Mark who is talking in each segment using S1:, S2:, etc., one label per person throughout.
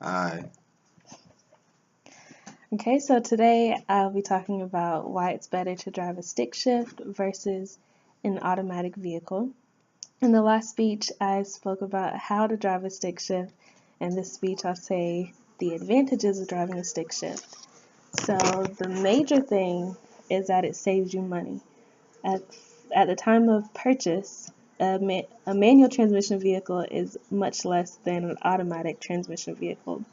S1: Hi.
S2: Okay, so today I'll be talking about why it's better to drive a stick shift versus an automatic vehicle. In the last speech, I spoke about how to drive a stick shift, and this speech I'll say the advantages of driving a stick shift. So, the major thing is that it saves you money. At, at the time of purchase, a manual transmission vehicle is much less than an automatic transmission vehicle.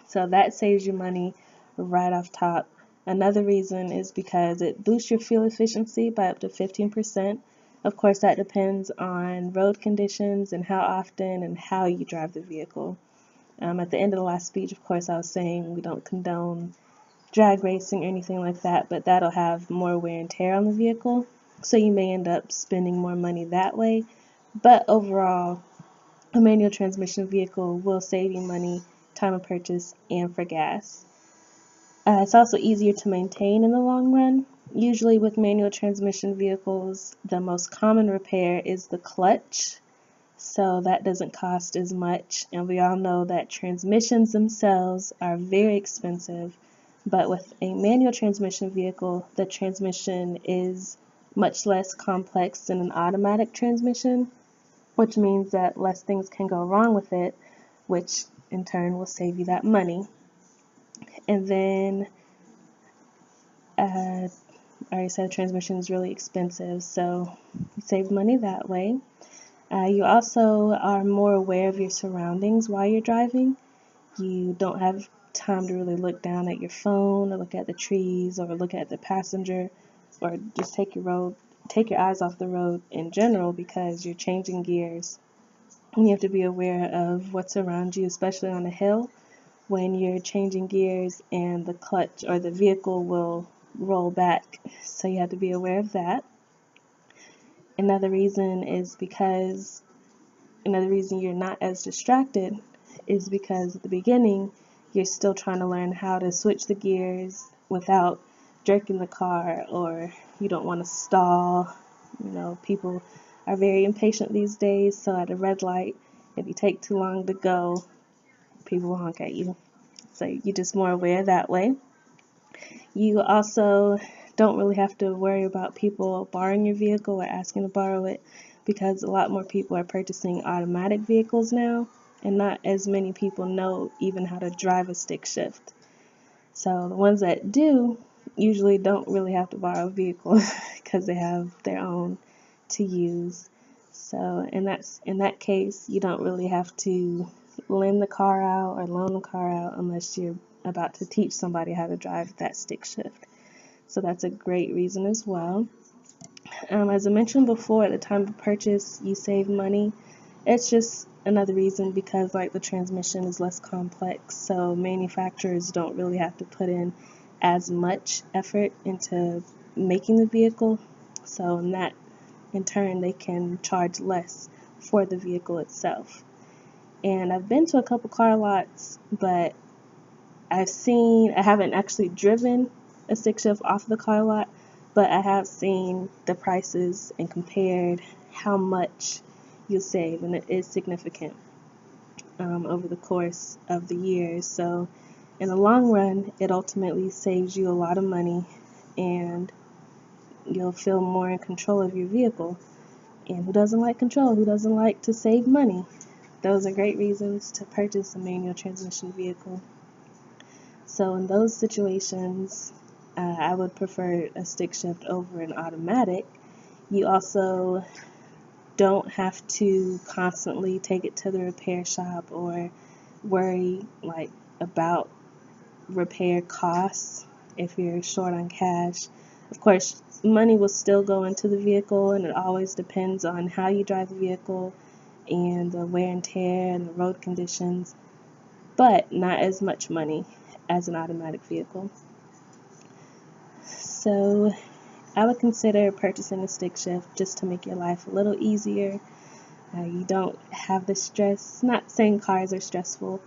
S2: So that saves you money right off top. Another reason is because it boosts your fuel efficiency by up to 15%. Of course, that depends on road conditions and how often and how you drive the vehicle. At the end of the last speech, of course, I was saying we don't condone drag racing or anything like that, but that'll have more wear and tear on the vehicle. So you may end up spending more money that way. But overall, a manual transmission vehicle will save you money, time of purchase, and for gas. It's also easier to maintain in the long run. Usually, with manual transmission vehicles, the most common repair is the clutch, so that doesn't cost as much. And we all know that transmissions themselves are very expensive, but with a manual transmission vehicle, the transmission is much less complex than an automatic transmission, which means that less things can go wrong with it, which in turn will save you that money. And then, I already said transmission is really expensive, so you save money that way. You also are more aware of your surroundings while you're driving. You don't have time to really look down at your phone or look at the trees or look at the passenger or just take your eyes off the road in general because you're changing gears. And you have to be aware of what's around you, especially on a hill when you're changing gears and the clutch or the vehicle will roll back. So you have to be aware of that. Another reason is because Another reason you're not as distracted is because at the beginning you're still trying to learn how to switch the gears without jerking the car, or you don't want to stall. People are very impatient these days, so at a red light, if you take too long to go, people will honk at you. So you're just more aware that way. You also don't really have to worry about people borrowing your vehicle or asking to borrow it because a lot more people are purchasing automatic vehicles now, and not as many people know even how to drive a stick shift. So the ones that do usually don't really have to borrow a vehicle because they have their own to use. So in that case, you don't really have to lend the car out or loan the car out unless you're about to teach somebody how to drive that stick shift. So that's a great reason as well. As I mentioned before, at the time of purchase, you save money. It's just another reason because like the transmission is less complex, so manufacturers don't really have to put in as much effort into making the vehicle. So in turn, they can charge less for the vehicle itself. And I've been to a couple car lots, but I haven't actually driven a stick shift off the car lot, but I have seen the prices and compared how much you'll save, and it is significant over the course of the years. So, in the long run, it ultimately saves you a lot of money, and you'll feel more in control of your vehicle. And who doesn't like control? Who doesn't like to save money? Those are great reasons to purchase a manual transmission vehicle. So in those situations, I would prefer a stick shift over an automatic. You also don't have to constantly take it to the repair shop or worry about repair costs if you're short on cash. Of course, money will still go into the vehicle, and it always depends on how you drive the vehicle and the wear and tear and the road conditions, but not as much money as an automatic vehicle. So I would consider purchasing a stick shift just to make your life a little easier. You don't have the stress. Not saying cars are stressful,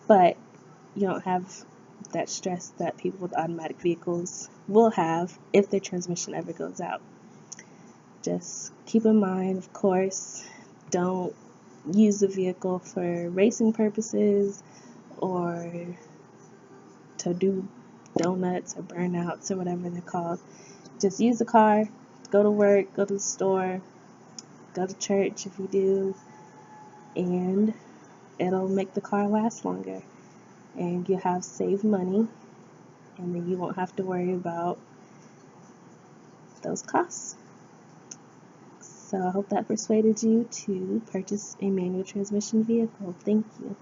S2: but you don't have that stress that people with automatic vehicles will have if their transmission ever goes out. Just keep in mind, of course, don't use the vehicle for racing purposes or to do donuts or burnouts or whatever they're called. Just use the car, go to work, go to the store, go to church if you do, and it'll make the car last longer. And you'll have saved money, and then you won't have to worry about those costs. So I hope that persuaded you to purchase a manual transmission vehicle. Thank you.